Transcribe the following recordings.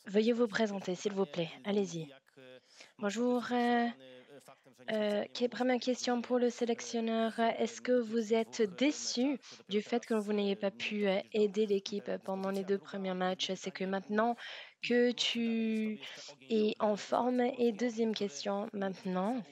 Veuillez vous présenter, s'il vous plaît. Allez-y. Bonjour. Première question pour le sélectionneur. Est-ce que vous êtes déçu du fait que vous n'ayez pas pu aider l'équipe pendant les 2 premiers matchs? C'est que maintenant que tu es en forme. Et deuxième question maintenant,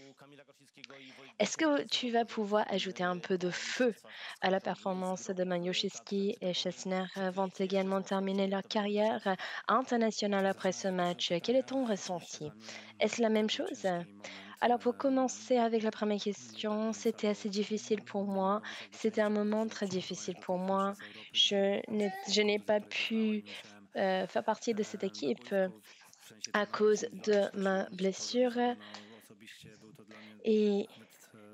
est-ce que tu vas pouvoir ajouter un peu de feu à la performance de Maniuszki et Chesner vont également terminer leur carrière internationale après ce match? Quel est ton ressenti? Est-ce la même chose? Alors pour commencer avec la première question, c'était assez difficile pour moi. C'était un moment très difficile pour moi. Je n'ai pas pu faire partie de cette équipe à cause de ma blessure et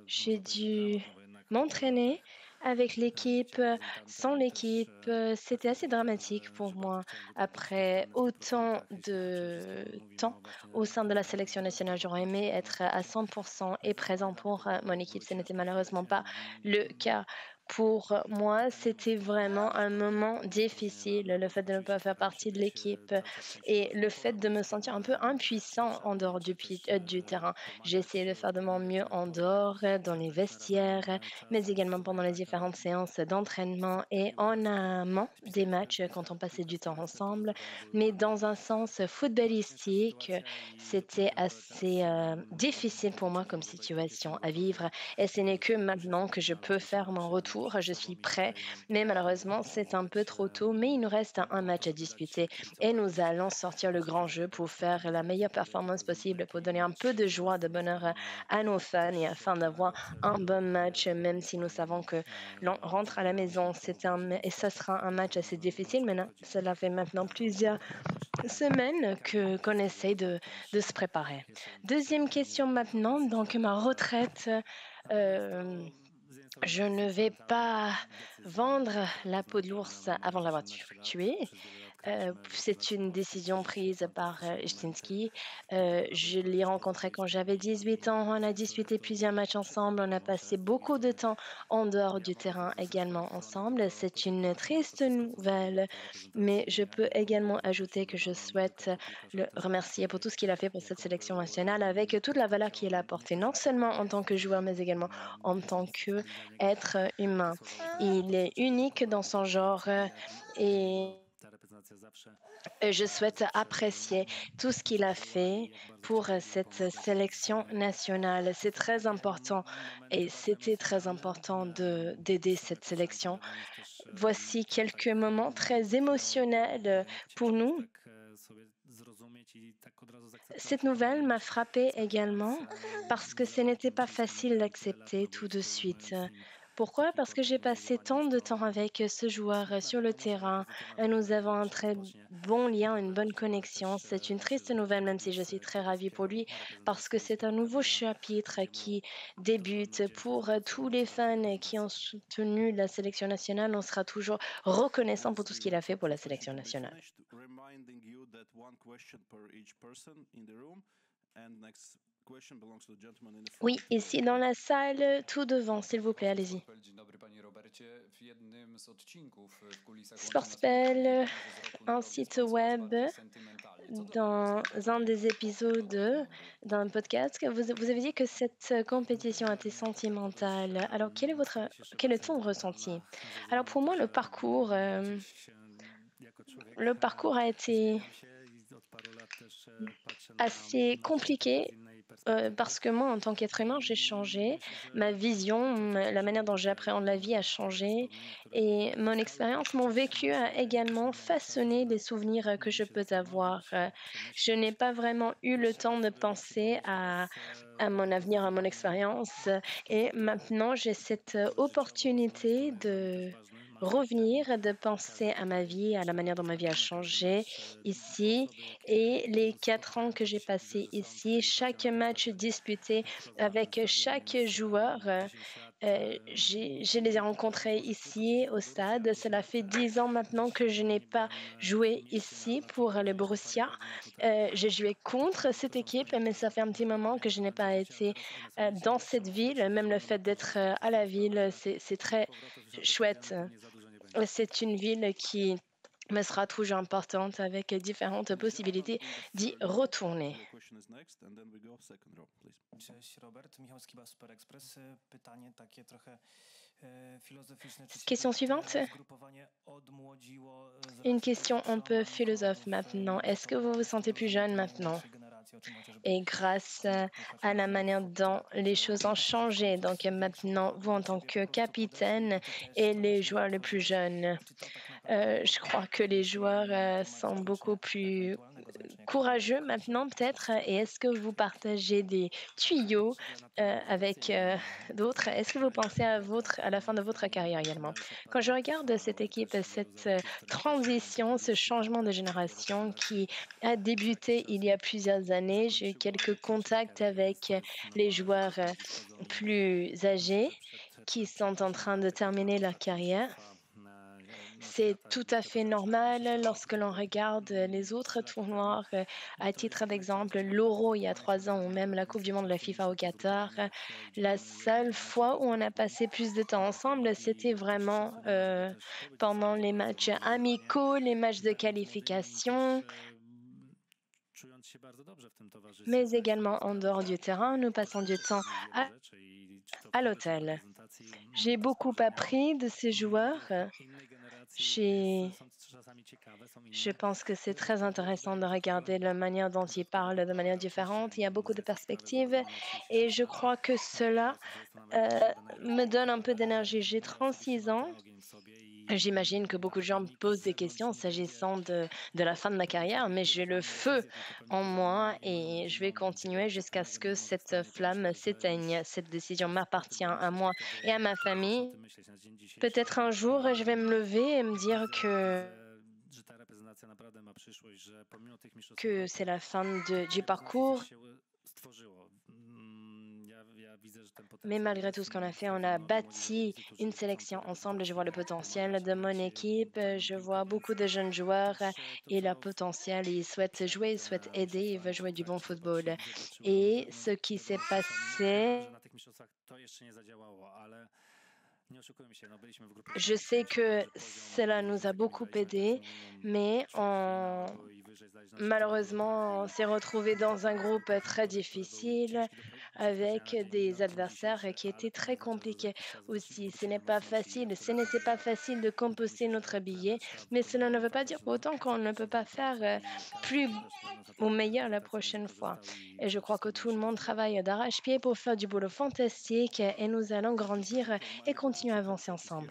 j'ai dû m'entraîner avec l'équipe, sans l'équipe. C'était assez dramatique pour moi. Après autant de temps au sein de la sélection nationale, j'aurais aimé être à 100% et présent pour mon équipe. Ce n'était malheureusement pas le cas. Pour moi, c'était vraiment un moment difficile, le fait de ne pas faire partie de l'équipe et le fait de me sentir un peu impuissant en dehors du terrain. J'ai essayé de faire de mon mieux en dehors, dans les vestiaires, mais également pendant les différentes séances d'entraînement et en amont des matchs quand on passait du temps ensemble. Mais dans un sens footballistique, c'était assez difficile pour moi comme situation à vivre. Et ce n'est que maintenant que je peux faire mon retour. Je suis prêt, mais malheureusement, c'est un peu trop tôt. Mais il nous reste un match à disputer et nous allons sortir le grand jeu pour faire la meilleure performance possible, pour donner un peu de joie, de bonheur à nos fans et afin d'avoir un bon match, même si nous savons que l'on rentre à la maison. Et ça sera un match assez difficile. Maintenant, cela fait maintenant plusieurs semaines qu'on essaye de se préparer. Deuxième question maintenant, donc ma retraite. euh, je ne vais pas vendre la peau de l'ours avant de l'avoir tué. C'est une décision prise par Ishtinsky. Je l'ai rencontré quand j'avais 18 ans. On a disputé plusieurs matchs ensemble. On a passé beaucoup de temps en dehors du terrain également ensemble. C'est une triste nouvelle, mais je peux également ajouter que je souhaite le remercier pour tout ce qu'il a fait pour cette sélection nationale avec toute la valeur qu'il a apportée, non seulement en tant que joueur, mais également en tant qu'être humain. Il est unique dans son genre et je souhaite apprécier tout ce qu'il a fait pour cette sélection nationale. C'est très important et c'était très important d'aider cette sélection. Voici quelques moments très émotionnels pour nous. Cette nouvelle m'a frappée également parce que ce n'était pas facile d'accepter tout de suite. Pourquoi? Parce que j'ai passé tant de temps avec ce joueur sur le terrain. Nous avons un très bon lien, une bonne connexion. C'est une triste nouvelle, même si je suis très ravie pour lui, parce que c'est un nouveau chapitre qui débute. Pour tous les fans qui ont soutenu la sélection nationale, on sera toujours reconnaissant pour tout ce qu'il a fait pour la sélection nationale. Oui, ici dans la salle, tout devant, s'il vous plaît, allez-y. Sportspell, un site web, dans un des épisodes d'un podcast, que vous avez dit que cette compétition était sentimentale. Alors, quel est ton ressenti? Alors, pour moi, le parcours a été assez compliqué. Parce que moi, en tant qu'être humain, j'ai changé. Ma vision, la manière dont j'appréhende la vie a changé et mon expérience, mon vécu a également façonné les souvenirs que je peux avoir. Je n'ai pas vraiment eu le temps de penser à mon avenir, à mon expérience et maintenant j'ai cette opportunité de revenir, de penser à ma vie, à la manière dont ma vie a changé ici et les 4 ans que j'ai passés ici, chaque match disputé avec chaque joueur, je les ai rencontrés ici au stade. Cela fait 10 ans maintenant que je n'ai pas joué ici pour le Borussia. J'ai joué contre cette équipe, mais ça fait un petit moment que je n'ai pas été dans cette ville. Même le fait d'être à la ville, c'est très chouette. C'est une ville qui mais sera toujours importante avec différentes possibilités d'y retourner. Cześć Robert, Michał Skiba, Super Express. Pytanie takie trochę filozoficzne. Czy Question ciebie suivante. zgrupowanie odmłodziło z Une racji tego question un peu philosophe przełamania maintenant. Est-ce que to vous vous z sentez tego plus rodzaju jeune treningu maintenant? naszej generacji, o czym chociażby Et grâce à Łukasz la mówił manière w dont trakcie les choses ont changé, początków donc większą maintenant, vous powagę en do tant siebie po que prostu podeszli capitaine i ty też et trochę les się joueurs les plus wytworzyłeś? jeunes, I czy to tak naprawdę je powoduje crois que les jakieś joueurs sont tłumaczenie beaucoup się plus ewentualnego zmęczenia courageux psychologicznego, maintenant, które peut-être. poświadczyło? Et est-ce que vous partagez des tuyaux avec d'autres? Est-ce que vous pensez à la fin de votre carrière également? Quand je regarde cette équipe, cette transition, ce changement de génération qui a débuté il y a plusieurs années, j'ai eu quelques contacts avec les joueurs plus âgés qui sont en train de terminer leur carrière. C'est tout à fait normal lorsque l'on regarde les autres tournois. À titre d'exemple, l'Euro il y a 3 ans ou même la Coupe du monde de la FIFA au Qatar. La seule fois où on a passé plus de temps ensemble, c'était vraiment pendant les matchs amicaux, les matchs de qualification, mais également en dehors du terrain. Nous passons du temps à, à l'hôtel. J'ai beaucoup appris de ces joueurs. J'ai Je pense que c'est très intéressant de regarder la manière dont ils parlent de manière différente. Il y a beaucoup de perspectives et je crois que cela me donne un peu d'énergie. J'ai 36 ans. J'imagine que beaucoup de gens me posent des questions s'agissant de la fin de ma carrière, mais j'ai le feu en moi et je vais continuer jusqu'à ce que cette flamme s'éteigne. Cette décision m'appartient à moi et à ma famille. Peut-être un jour, je vais me lever et me dire que c'est la fin du parcours. Mais malgré tout ce qu'on a fait, on a bâti une sélection ensemble. Je vois le potentiel de mon équipe. Je vois beaucoup de jeunes joueurs et leur potentiel. Ils souhaitent jouer, ils souhaitent aider, ils veulent jouer du bon football. Et ce qui s'est passé, je sais que cela nous a beaucoup aidés, mais malheureusement, on s'est retrouvé dans un groupe très difficile avec des adversaires qui étaient très compliqués aussi. Ce n'était pas facile de composer notre billet, mais cela ne veut pas dire pour autant qu'on ne peut pas faire plus ou meilleur la prochaine fois. Et je crois que tout le monde travaille d'arrache-pied pour faire du boulot fantastique et nous allons grandir et continuer à avancer ensemble.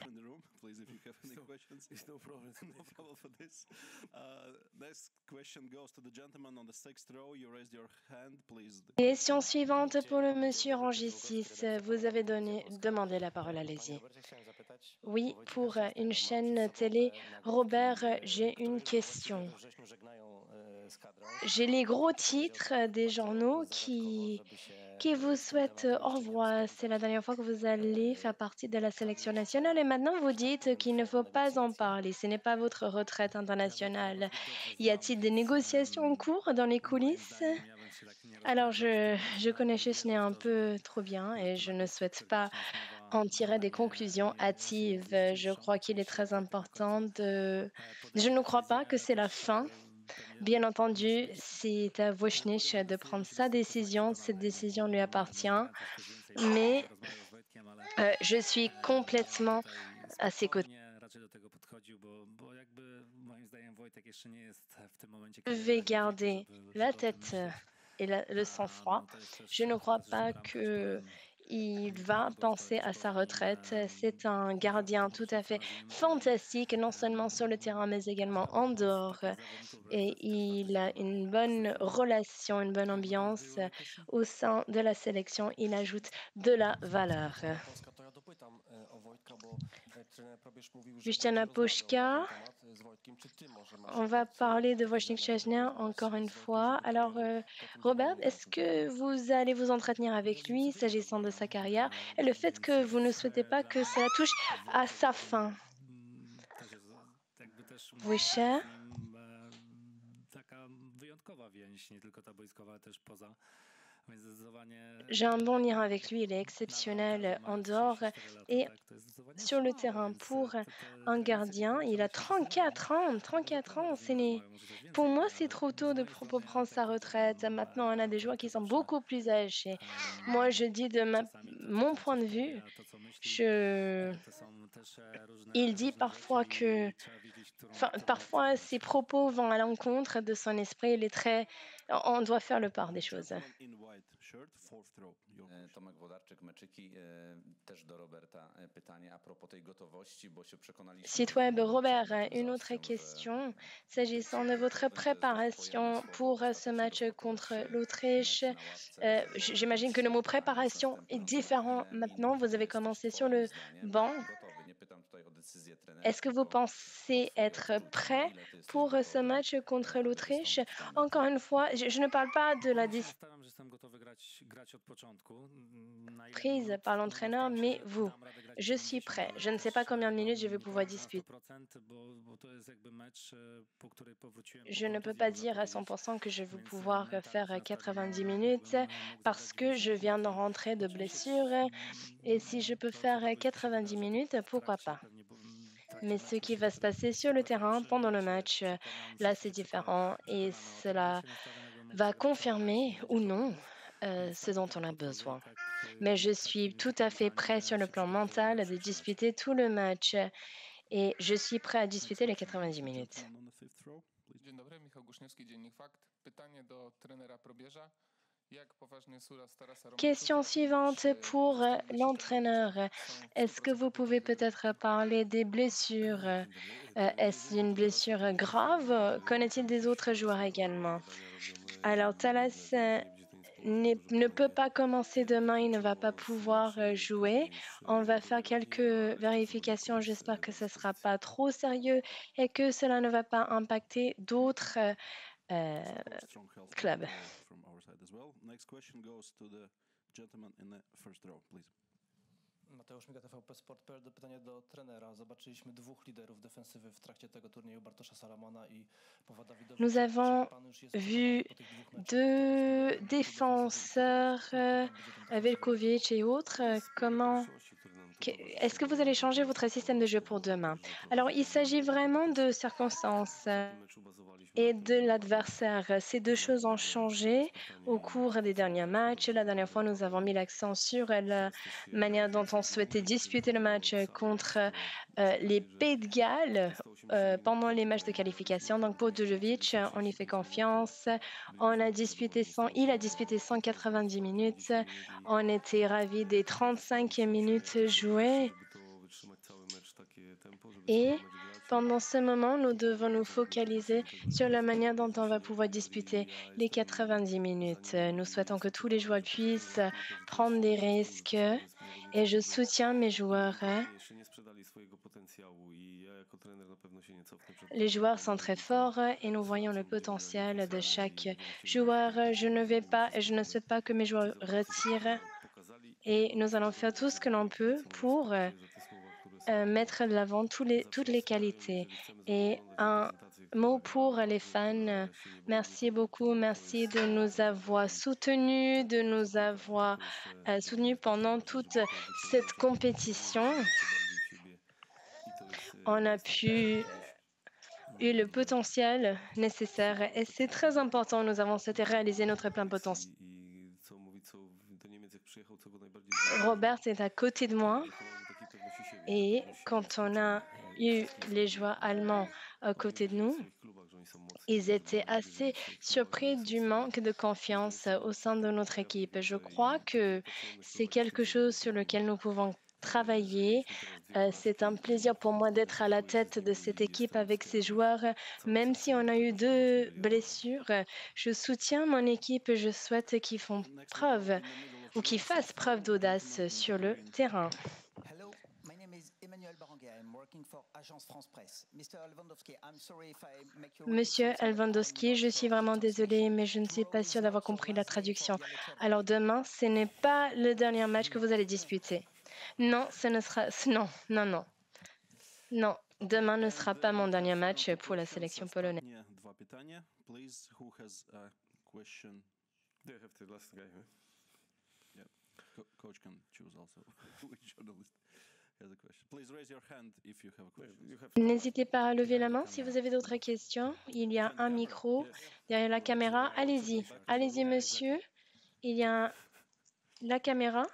Question suivante pour le monsieur rangé 6. Vous avez demandé la parole, Panie allez-y. Robercie, chciałem zapytać, Oui, pour une ma przed chaîne sobą télé. nagrody, Robert, j'ai une które właściwie question. we wrześniu żegnają z kadrą. J'ai les gros Ty powiedział titres tak des bardzo journaux zagadkowo, żeby się qui vous tym souhaitent tematem au jeszcze nie revoir. C'est la rozpędzać. dernière fois que vous allez faire partie de la Tam sélection nationale et jeszcze, maintenant vous że tak dites powiem, qu'il ne trwają faut pas en negocjacje. parler. Ce n'est pas votre retraite internationale. Y a-t-il des négociations en cours dans les coulisses? Alors, je connais Chesney un peu trop bien et je ne souhaite pas en tirer des conclusions hâtives. Je crois qu'il est très important de... Je ne crois pas que c'est la fin. Bien entendu, c'est à Wojciech de prendre sa décision. Cette décision lui appartient. Mais je suis complètement à ses côtés. Je vais garder la tête et le sang-froid. Je ne crois pas que il va penser à sa retraite. C'est un gardien tout à fait fantastique, non seulement sur le terrain, mais également en dehors. Et il a une bonne relation, une bonne ambiance au sein de la sélection. Il ajoute de la valeur. Skoro Polska, to ja dopytam o Wojtka, bo trener Probierz mówił, że Justyna będzie rozmawiał na ten Puszka, temat z Wojtkiem. Czy ty może masz on va jakąś parler de Wojciech wiadomość, Szczesny jakąś encore relację une z Wojtkiem, fois. żeby Alors, po tym Robert, turnieju est-ce walczył dalej? que vous allez vous entretenir avec lui s'agissant de sa carrière et le fait que vous ne souhaitez pas que cela touche à sa fin? Wisher? J'ai un bon lien avec lui, il est exceptionnel en dehors et sur le terrain. Pour un gardien, il a 34 ans. 34 ans, pour moi, c'est trop tôt pour prendre sa retraite. Maintenant, on a des joueurs qui sont beaucoup plus âgés. Moi, je dis mon point de vue, je... il dit parfois parfois ses propos vont à l'encontre de son esprit. Il est très... On doit faire le part des choses. Tomek Włodarczyk, Meczyki, też do Roberta pytanie a propos tej gotowości, bo się przekonaliśmy. Site web, Robert, une autre question s'agissant de votre préparation pour ce match contre l'Autriche. J'imagine que le mot préparation est différent maintenant. Vous avez commencé sur le banc. Est-ce que vous pensez être prêt pour ce match contre l'Autriche? Encore une fois, je ne parle pas de la décision prise par l'entraîneur, mais vous. Je suis prêt. Je ne sais pas combien de minutes je vais pouvoir disputer. Je ne peux pas dire à 100% que je vais pouvoir faire 90 minutes parce que je viens de rentrer de blessure. Et si je peux faire 90 minutes, pourquoi pas? Mais ce qui va se passer sur le terrain pendant le match, là, c'est différent et cela va confirmer ou non ce dont on a besoin. Mais je suis tout à fait prêt sur le plan mental de disputer tout le match et je suis prêt à disputer les 90 minutes. Dzień dobry, Michał Guszniewski, Dziennik Fakt. Pytanie do trenera Probierza. Question suivante pour l'entraîneur. Est-ce que vous pouvez peut-être parler des blessures? Est-ce une blessure grave? Qu'en est-il des autres joueurs également? Alors, Thalas ne peut pas commencer demain, il ne va pas pouvoir jouer. On va faire quelques vérifications. J'espère que ce ne sera pas trop sérieux et que cela ne va pas impacter d'autres clubs. Next question goes to the gentleman in the first row, please. Mateusz Miga, TVP Sport.pl. Pytanie do trenera. Zobaczyliśmy dwóch liderów defensywy w trakcie tego turnieju, Bartosza Salamona i Pawła Dawidowicza. Nous avons vu deux défenseurs, Velkovic et autres. Est-ce que vous allez changer votre système de jeu pour demain? Alors, il s'agit vraiment de circonstances et de l'adversaire. Ces deux choses ont changé au cours des derniers matchs. La dernière fois, nous avons mis l'accent sur la manière dont on souhaitait disputer le match contre les Pays de Galles pendant les matchs de qualification. Donc, pour Djokovic, on lui fait confiance. Il a disputé 190 minutes. On était ravis des 35 minutes jouées. Et pendant ce moment, nous devons nous focaliser sur la manière dont on va pouvoir disputer les 90 minutes. Nous souhaitons que tous les joueurs puissent prendre des risques et je soutiens mes joueurs. Les joueurs sont très forts et nous voyons le potentiel de chaque joueur. Je ne souhaite pas que mes joueurs retirent et nous allons faire tout ce que l'on peut pour mettre de l'avant toutes les qualités. Et un mot pour les fans. Merci beaucoup. Merci de nous avoir soutenus, de nous avoir soutenus pendant toute cette compétition. On a eu le potentiel nécessaire et c'est très important. Nous avons souhaité réaliser notre plein potentiel. Robert est à côté de moi et quand on a eu les joueurs allemands à côté de nous, ils étaient assez surpris du manque de confiance au sein de notre équipe. Je crois que c'est quelque chose sur lequel nous pouvons travailler. C'est un plaisir pour moi d'être à la tête de cette équipe avec ces joueurs. Même si on a eu 2 blessures, je soutiens mon équipe et je souhaite qu'ils font preuve ou qu'ils fassent preuve d'audace sur le terrain. Hello, my name is Emmanuel Baranguer. I'm working for Agence France Presse. Mr. Lewandowski, I'm sorry if I make your Monsieur Lewandowski, je suis vraiment désolée, mais je ne suis pas sûre d'avoir compris la traduction. Alors demain, ce n'est pas le dernier match que vous allez disputer. Non, ce ne sera... Non, non, non. Non, demain ne sera pas mon dernier match pour la sélection polonaise. Dwa pytania, please. Who has a question Do you have the last guy? Huh? Coach can choose also which journalist has a question. Please raise your hand if you have a question. You have N'hésitez pas à lever la main si vous avez d'autres questions. Il y a un micro derrière la caméra. Allez-y, allez-y, monsieur. Il y a la caméra.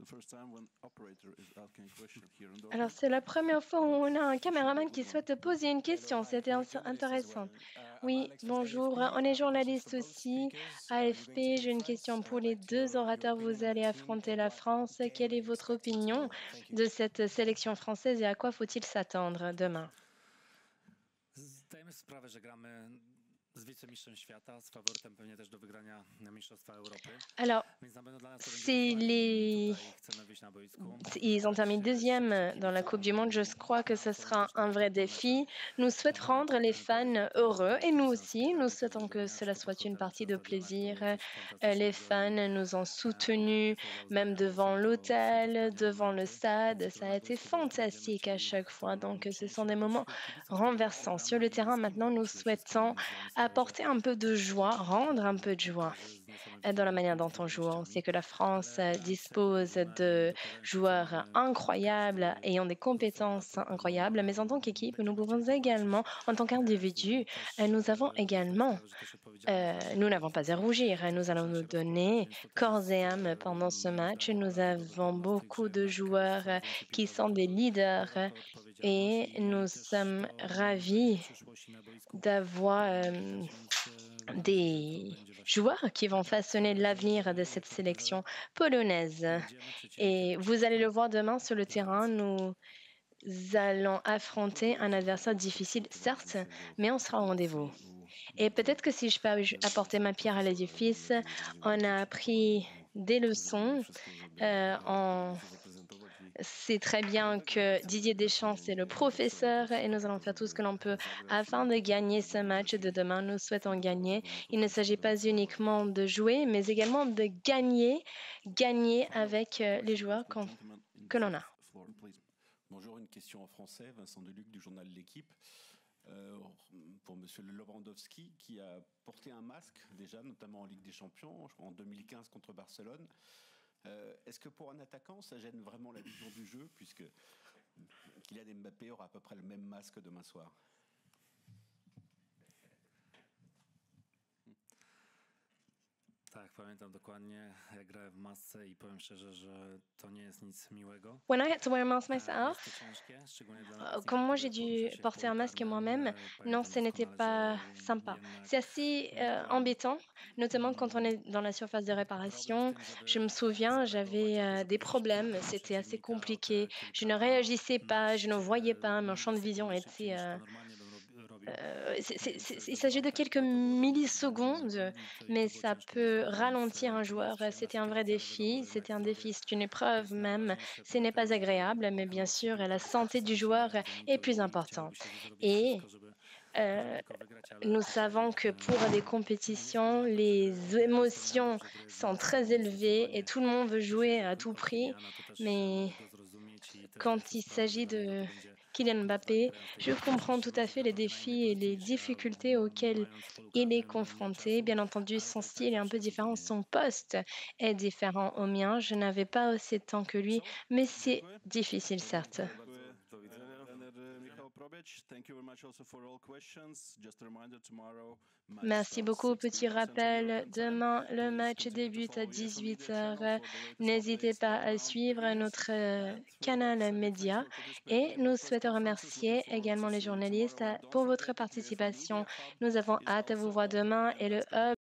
The first time when operator is asking a question here in Dortmund. Alors, c'est la première fois où on a un caméraman qui souhaite poser une question. C'était intéressant. Oui, bonjour. On est journaliste aussi. AFP, j'ai une question pour les deux orateurs. Vous allez affronter la France. Quelle est votre opinion de cette sélection française et à quoi faut-il s'attendre demain? Zdajemy sprawę, że gramy z wicemistrzem świata, z faworytem pewnie też do wygrania Mistrzostwa Europy. Alors, Więc na pewno dla nas to będzie c'est wyzwanie. les... Tutaj chcemy wyjść na boisku. Ils ont terminé deuxième dans la Coupe du Monde. Je crois que ce sera un vrai défi. Nous souhaitons rendre les fans heureux et nous aussi. Nous souhaitons que cela soit une partie de plaisir. Les fans nous ont soutenus, même devant l'hôtel, devant le stade. Ça a été fantastique à chaque fois. Donc, ce sont des moments renversants. Sur le terrain, maintenant, nous souhaitons apporter un peu de joie, rendre un peu de joie dans la manière dont on joue. On sait que la France dispose de joueurs incroyables, ayant des compétences incroyables, mais en tant qu'équipe, nous pouvons également, en tant qu'individu, nous avons également, nous n'avons pas à rougir. Nous allons nous donner corps et âme pendant ce match. Nous avons beaucoup de joueurs qui sont des leaders et nous sommes ravis d'avoir des joueurs qui vont façonner l'avenir de cette sélection polonaise. Et vous allez le voir demain sur le terrain, nous allons affronter un adversaire difficile, certes, mais on sera au rendez-vous. Et peut-être que si je peux apporter ma pierre à l'édifice, on a appris des leçons. C'est très bien que Didier Deschamps, c'est le professeur et nous allons faire tout ce que l'on peut afin de gagner ce match de demain. Nous souhaitons gagner. Il ne s'agit pas uniquement de jouer, mais également de gagner avec les joueurs que l'on a. Bonjour, une question en français. Vincent Deluc du journal L'Équipe. Pour Monsieur Lewandowski, qui a porté un masque déjà, notamment en Ligue des Champions, je crois en 2015 contre Barcelone. Est-ce que pour un attaquant, ça gêne vraiment la vision du jeu, puisque Kylian Mbappé aura à peu près le même masque demain soir? Tak, pamiętam dokładnie, jak grałem w masce i powiem szczerze, że to nie jest nic miłego. When I had to wear a mask Jest myself, to ciężkie, szczególnie dla nas. quand moi j'ai dû porter un masque moi-même, non, ce n'était pas sympa. C'est assez embêtant, notamment quand on est dans la surface de réparation. Je me souviens, j'avais des problèmes, c'était assez compliqué. Je ne réagissais pas, je ne voyais pas, mon champ de vision était... il s'agit de quelques millisecondes, mais ça peut ralentir un joueur. C'était un vrai défi, c'est une épreuve même. Ce n'est pas agréable, mais bien sûr, la santé du joueur est plus importante. Et nous savons que pour des compétitions, les émotions sont très élevées et tout le monde veut jouer à tout prix, mais quand il s'agit de Kylian Mbappé, je comprends tout à fait les défis et les difficultés auxquelles il est confronté. Bien entendu, son style est un peu différent, son poste est différent au mien. Je n'avais pas aussi de temps que lui, mais c'est difficile, certes. Merci beaucoup. Petit rappel, demain, le match débute à 18h. N'hésitez pas à suivre notre canal média et nous souhaitons remercier également les journalistes pour votre participation. Nous avons hâte de vous voir demain et le hub